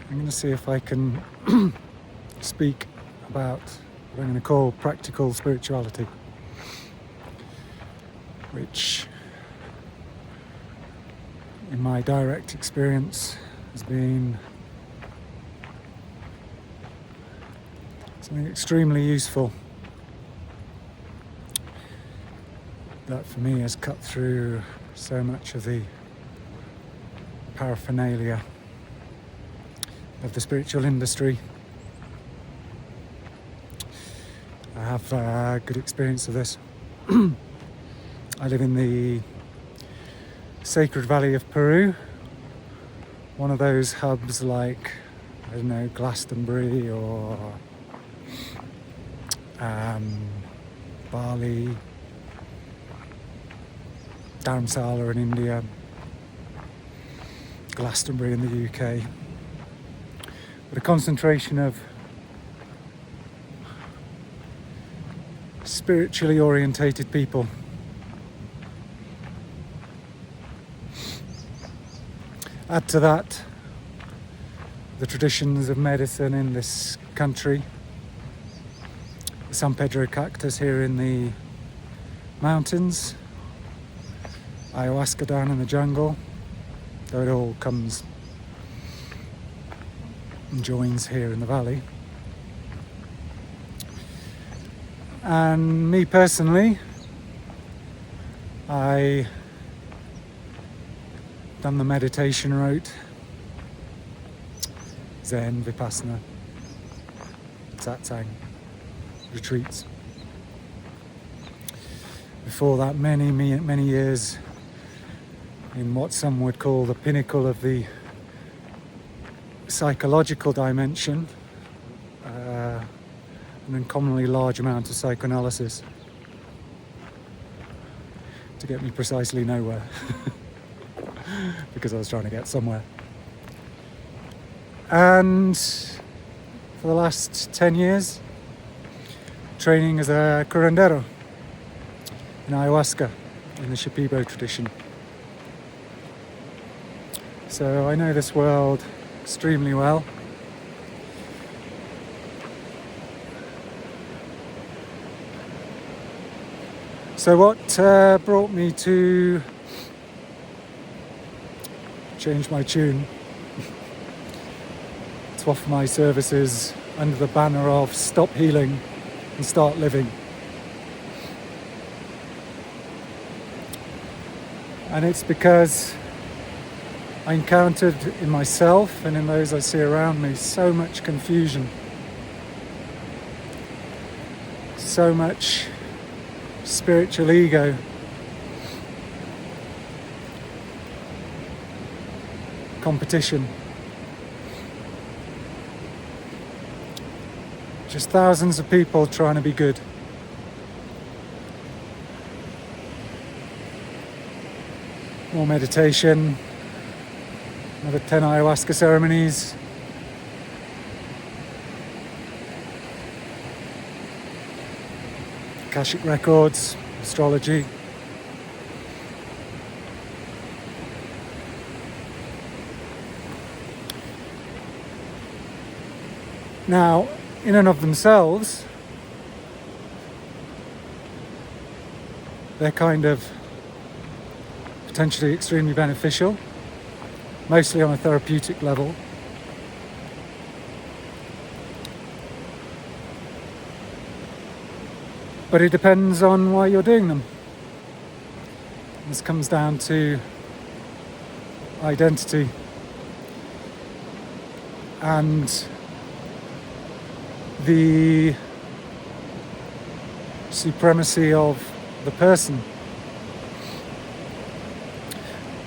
I'm going to see if I can speak about what I'm going to call practical spirituality, which in my direct experience has been something extremely useful that for me has cut through so much of the paraphernalia of the spiritual industry. I have a good experience of this. I live in the Sacred Valley of Peru, one of those hubs like, I don't know, Glastonbury or Bali, Dharamsala in India, Glastonbury in the UK, but a concentration of spiritually orientated people. Add to that the traditions of medicine in this country, the San Pedro cactus here in the mountains, ayahuasca down in the jungle, though it all comes and joins here in the valley. And me personally, I done the meditation route, Zen, Vipassana, Satsang, retreats. Before that, many years in what some would call the pinnacle of the psychological dimension, an uncommonly large amount of psychoanalysis to get me precisely nowhere. Because I was trying to get somewhere. And for the last 10 years, training as a curandero in ayahuasca in the Shipibo tradition. So I know this world extremely well. So what brought me to change my tune to offer my services under the banner of Stop Healing and Start Living. And it's because I encountered in myself and in those I see around me so much confusion, so much spiritual ego, competition, just thousands of people trying to be good. More meditation, another 10 ayahuasca ceremonies, Akashic records, astrology. Now, in and of themselves, they're kind of potentially extremely beneficial, mostly on a therapeutic level. But it depends on why you're doing them. This comes down to identity and the supremacy of the person.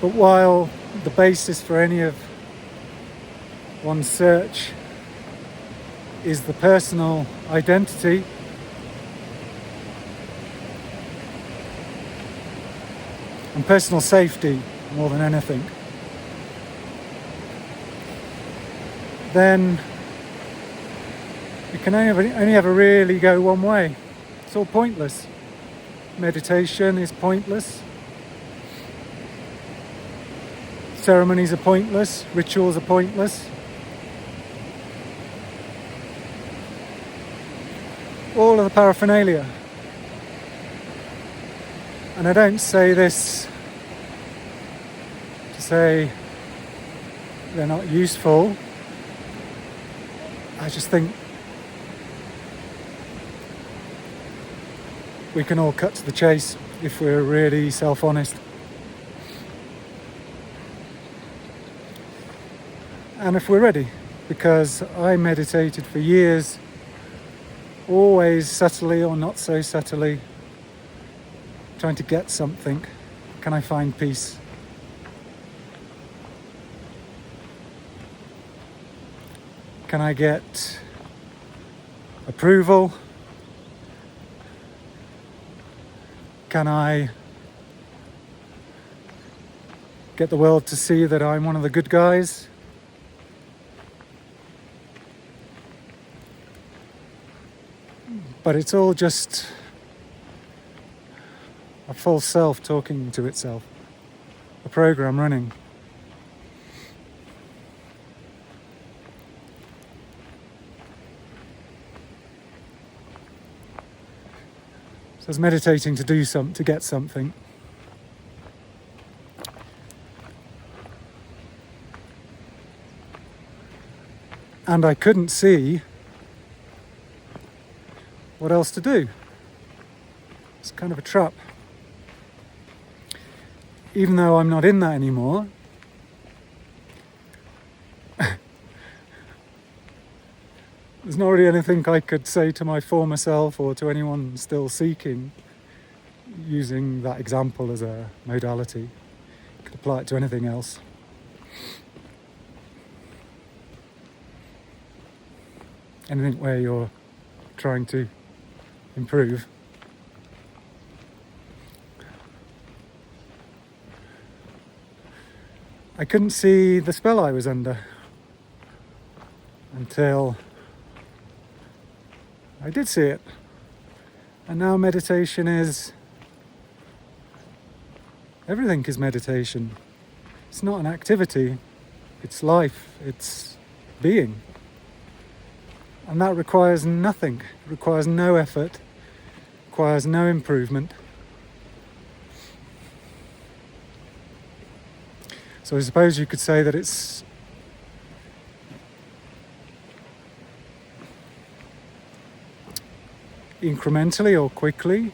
But while the basis for any of one's search is the personal identity, and personal safety more than anything, then it can only ever really go one way. It's all pointless. Meditation is pointless. Ceremonies are pointless. Rituals are pointless. all of the paraphernalia. And I don't say this to say they're not useful. I just think we can all cut to the chase if we're really self-honest. And if we're ready, because I meditated for years, always subtly or not so subtly, trying to get something. Can I find peace? Can I get approval? Can I get the world to see that I'm one of the good guys? But it's all just a false self talking to itself, a program running. So it's meditating to do something, to get something. And I couldn't see what else to do. It's kind of a trap. Even though I'm not in that anymore, there's not really anything I could say to my former self or to anyone still seeking, using that example as a modality. You could apply it to anything else. Anything where you're trying to improve. I couldn't see the spell I was under until I did see it. And now meditation is... everything is meditation. It's not an activity, it's life, it's being. And that requires nothing. It requires no effort, requires no improvement. So I suppose you could say that it's incrementally or quickly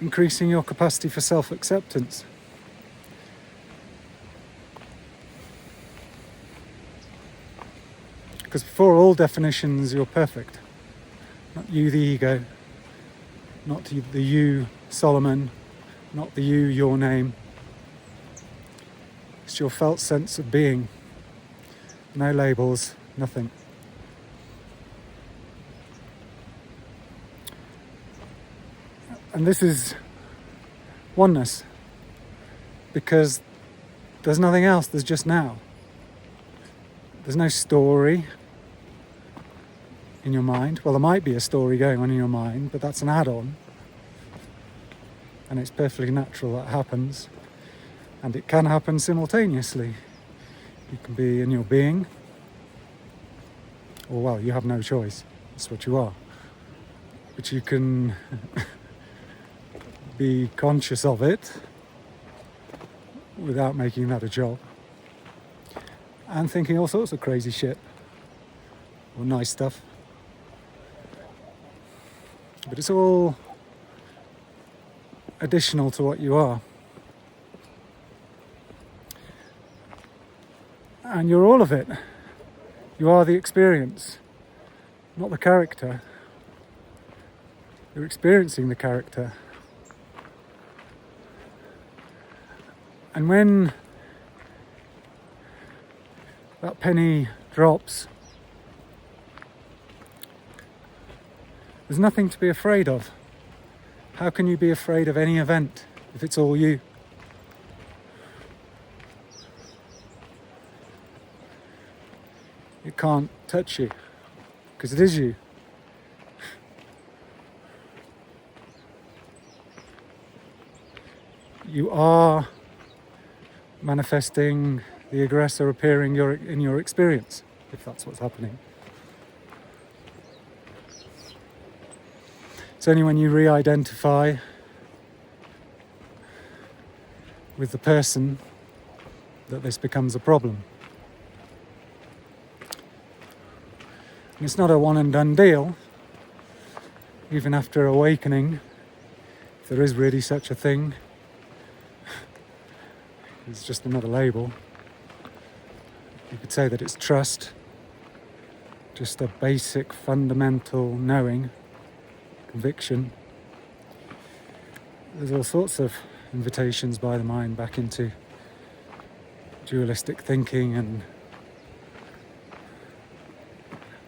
increasing your capacity for self-acceptance. Because before all definitions, you're perfect. Not you, the ego. Not the you, Solomon. Not the you, your name. It's your felt sense of being. No labels, nothing. And this is oneness. Because there's nothing else, there's just now. There's no story in your mind. Well, there might be a story going on in your mind, but that's an add-on. And it's perfectly natural that happens. And it can happen simultaneously. You can be in your being, or well, you have no choice. That's what you are. But you can be conscious of it without making that a job. And thinking all sorts of crazy shit. Or nice stuff. But it's all additional to what you are. And you're all of it. You are the experience, not the character. You're experiencing the character. And when that penny drops, there's nothing to be afraid of. How can you be afraid of any event if it's all you? It can't touch you because it is you. You are manifesting the aggressor appearing in your experience. if that's what's happening. It's only when you re-identify with the person that this becomes a problem. And it's not a one and done deal. Even after awakening, if there is really such a thing, it's just another label. You could say that it's trust, just a basic fundamental knowing, conviction. There's all sorts of invitations by the mind back into dualistic thinking, and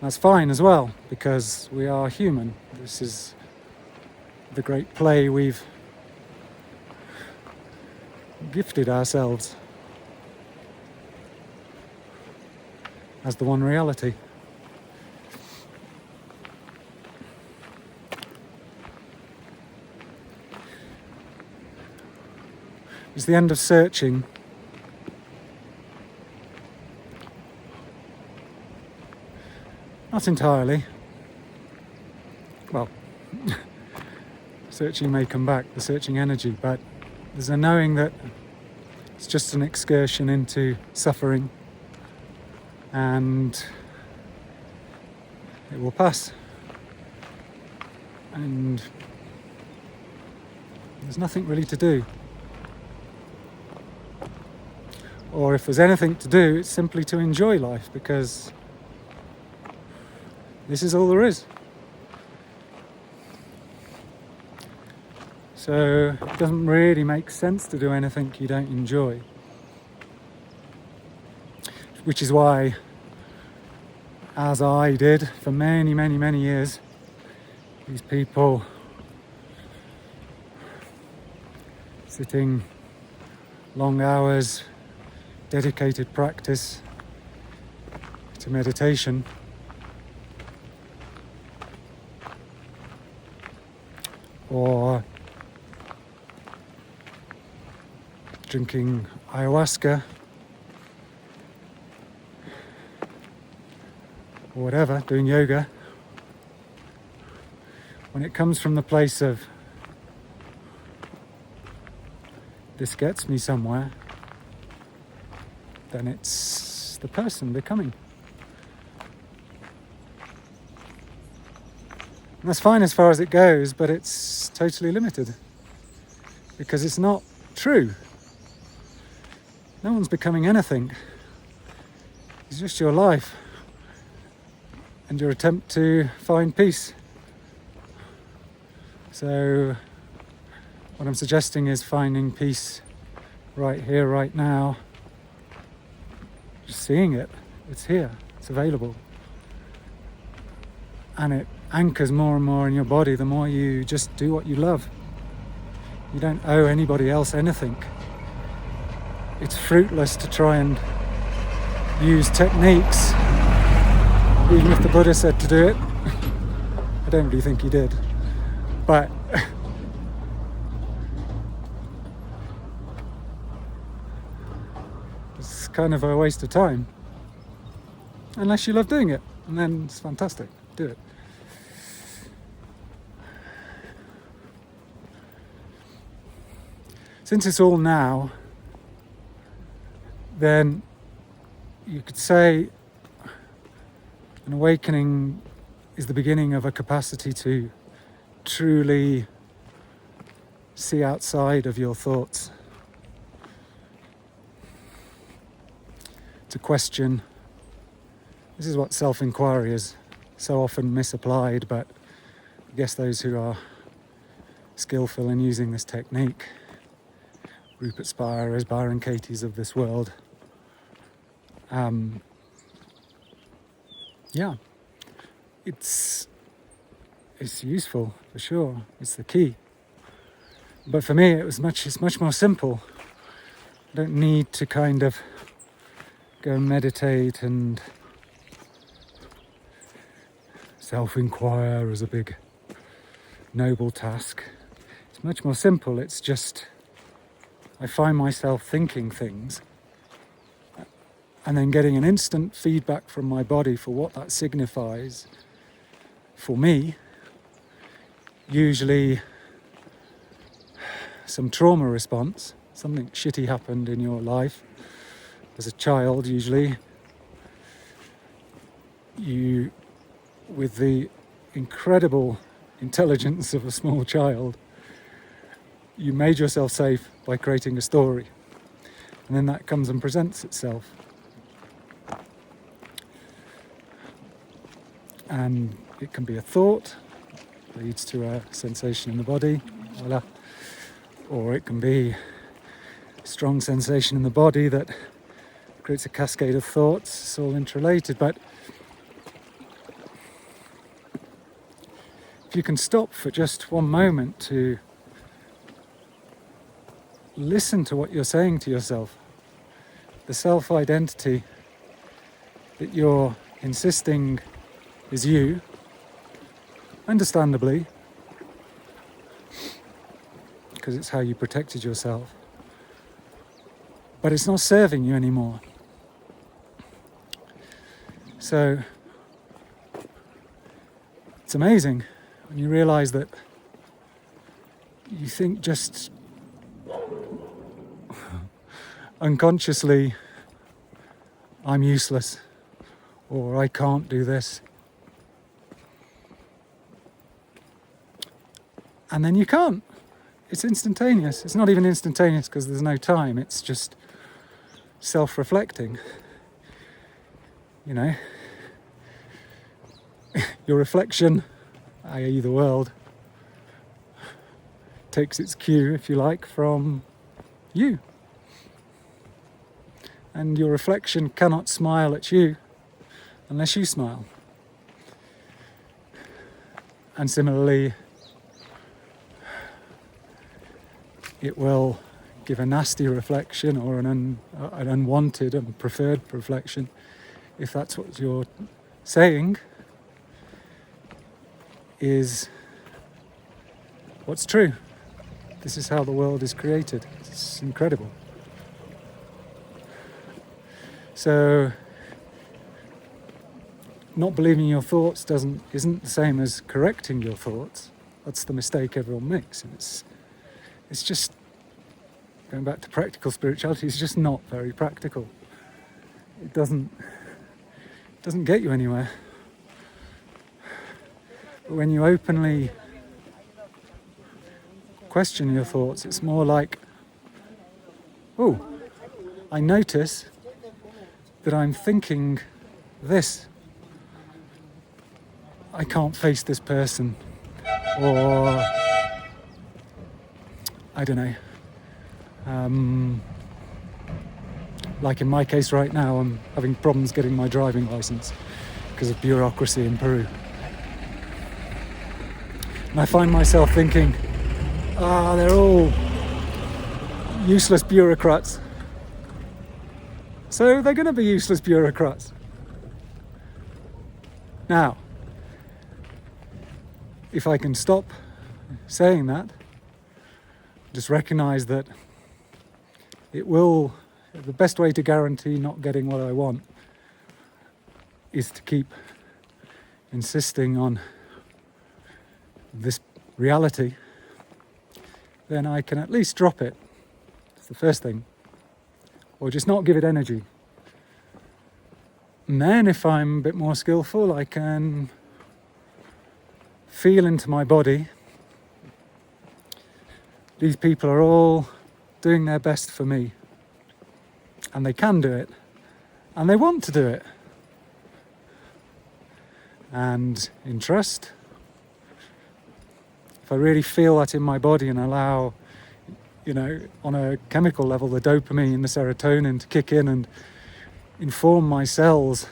that's fine as well, because we are human. This is the great play we've gifted ourselves as the one reality. It's the end of searching. Not entirely. Well, searching may come back, the searching energy, but there's a knowing that it's just an excursion into suffering, and it will pass. And there's nothing really to do. Or if there's anything to do, it's simply to enjoy life, because this is all there is. So it doesn't really make sense to do anything you don't enjoy. Which is why, as I did for many, many, many years, these people sitting long hours, dedicated practice to meditation, or drinking ayahuasca, or whatever, doing yoga, when it comes from the place of this gets me somewhere, then it's the person becoming. And that's fine as far as it goes, but it's totally limited, because it's not true. No one's becoming anything. It's just your life and your attempt to find peace. So what I'm suggesting is finding peace right here, right now. Just seeing it. It's here. It's available. And it anchors more and more in your body the more you just do what you love. You don't owe anybody else anything. It's fruitless to try and use techniques, even if the Buddha said to do it. I don't really think he did. But it's kind of a waste of time. Unless you love doing it, and then it's fantastic. Do it. Since it's all now, then you could say an awakening is the beginning of a capacity to truly see outside of your thoughts, to question. This is what self-inquiry is, so often misapplied, but I guess those who are skillful in using this technique, Rupert Spires, Byron Katie's of this world, it's useful for sure. It's the key. But for me, it's much more simple. I don't need to kind of go and meditate and self-inquire as a big noble task. It's much more simple. It's just I find myself thinking things, and then getting an instant feedback from my body for what that signifies for me, usually some trauma response, something shitty happened in your life as a child. Usually you, with the incredible intelligence of a small child, you made yourself safe by creating a story, and then that comes and presents itself. And it can be a thought, leads to a sensation in the body, voila. Or it can be a strong sensation in the body that creates a cascade of thoughts. It's all interrelated, but if you can stop for just one moment to listen to what you're saying to yourself, the self-identity that you're insisting is you, understandably, because it's how you protected yourself, but it's not serving you anymore. So it's amazing when you realize that you think just unconsciously, I'm useless, or I can't do this. And then you can't. It's instantaneous. It's not even instantaneous because there's no time. It's just self-reflecting. You know, your reflection, i.e. the world, takes its cue, if you like, from you. And your reflection cannot smile at you unless you smile. And similarly, it will give a nasty reflection or an unwanted and preferred reflection, if that's what you're saying is what's true. This is how the world is created. It's incredible. So, not believing your thoughts isn't the same as correcting your thoughts. That's the mistake everyone makes. And it's just, going back to practical spirituality, it's just not very practical. It doesn't get you anywhere. But when you openly question your thoughts, it's more like, oh, I notice that I'm thinking this. I can't face this person, or I don't know. Like in my case right now, I'm having problems getting my driving license because of bureaucracy in Peru. And I find myself thinking, they're all useless bureaucrats. So they're going to be useless bureaucrats. Now, if I can stop saying that, just recognize that the best way to guarantee not getting what I want is to keep insisting on this reality, then I can at least drop it. It's the first thing. Or just not give it energy. And then if I'm a bit more skillful, I can feel into my body. These people are all doing their best for me. And they can do it. And they want to do it. And in trust, if I really feel that in my body and allow, on a chemical level, the dopamine, the serotonin to kick in and inform my cells,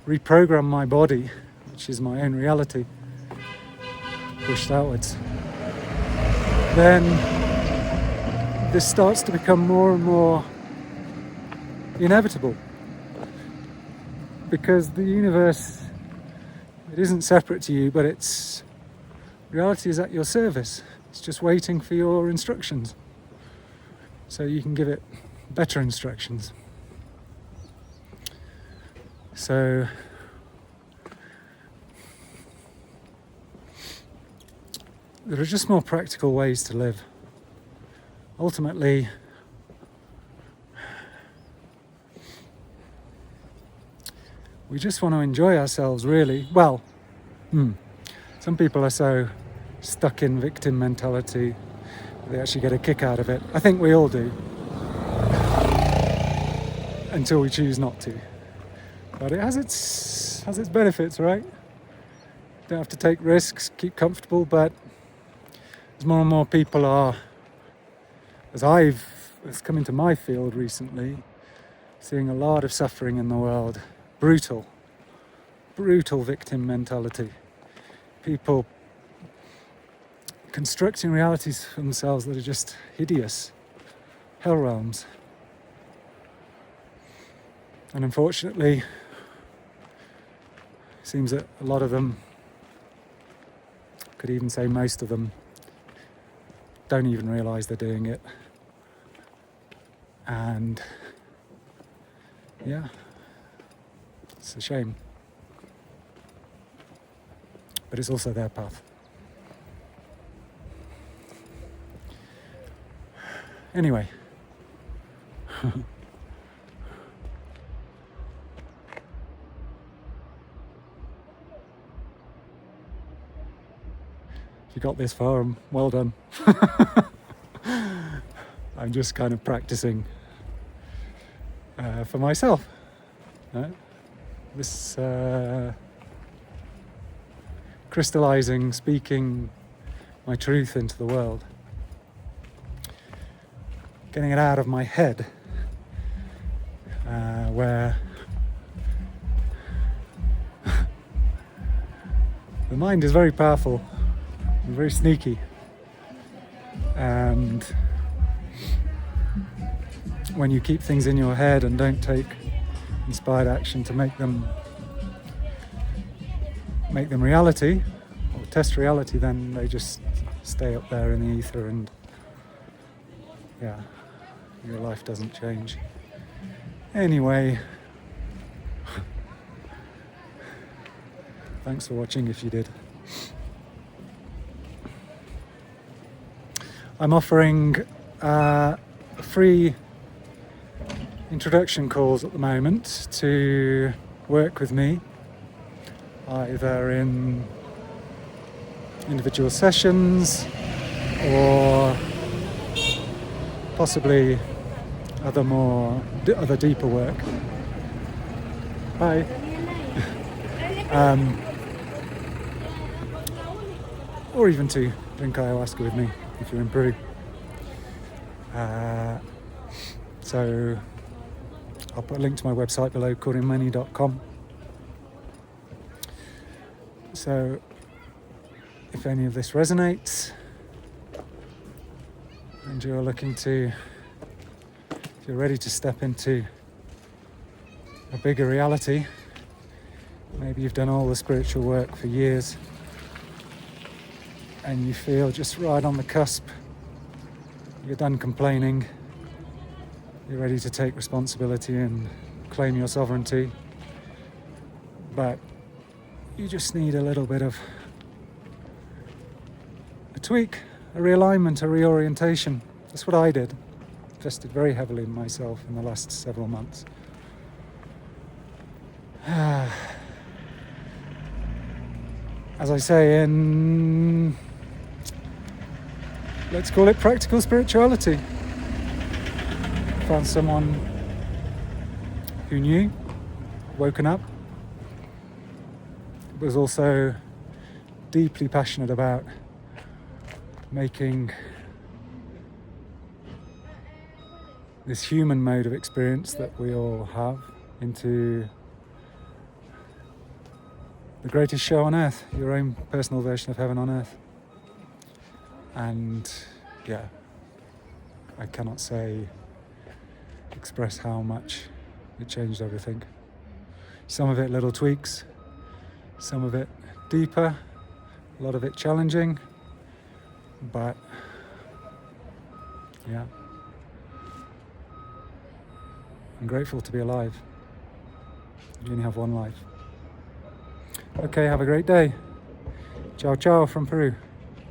reprogram my body, which is my own reality, pushed outwards, then this starts to become more and more inevitable. Because the universe, it isn't separate to you, but reality is at your service. It's just waiting for your instructions, so you can give it better instructions. So there are just more practical ways to live. Ultimately, we just want to enjoy ourselves, really. Well, some people are so stuck in victim mentality, they actually get a kick out of it. I think we all do, until we choose not to. But it has its benefits, right? Don't have to take risks, keep comfortable, but as more and more people are, it's come into my field recently, seeing a lot of suffering in the world. Brutal victim mentality. People constructing realities for themselves that are just hideous. Hell realms. And unfortunately, it seems that a lot of them, could even say most of them, don't even realise they're doing it. And yeah, it's a shame. But it's also their path. Anyway. If you got this far, well done. I'm just kind of practicing for myself. This crystallizing, speaking my truth into the world. Getting it out of my head, where the mind is very powerful and very sneaky, and when you keep things in your head and don't take inspired action to make them reality, or test reality, then they just stay up there in the ether, and yeah, your life doesn't change. Anyway, thanks for watching if you did. I'm offering free introduction calls at the moment to work with me, either in individual sessions or possibly other deeper work. Hi. Or even to drink ayahuasca with me if you're in Peru. So I'll put a link to my website below, corinmani.com. So if any of this resonates and you're if you're ready to step into a bigger reality, maybe you've done all the spiritual work for years and you feel just right on the cusp, you're done complaining, you're ready to take responsibility and claim your sovereignty, but you just need a little bit of a tweak, a realignment, a reorientation. That's what I did. Invested very heavily in myself in the last several months. As I say, let's call it practical spirituality. Found someone who knew, woken up, was also deeply passionate about making this human mode of experience that we all have into the greatest show on earth, your own personal version of heaven on earth. And yeah, I cannot express how much it changed everything. Some of it little tweaks, some of it deeper, a lot of it challenging, but yeah, I'm grateful to be alive. You only have one life. Okay, have a great day. Ciao ciao from Peru.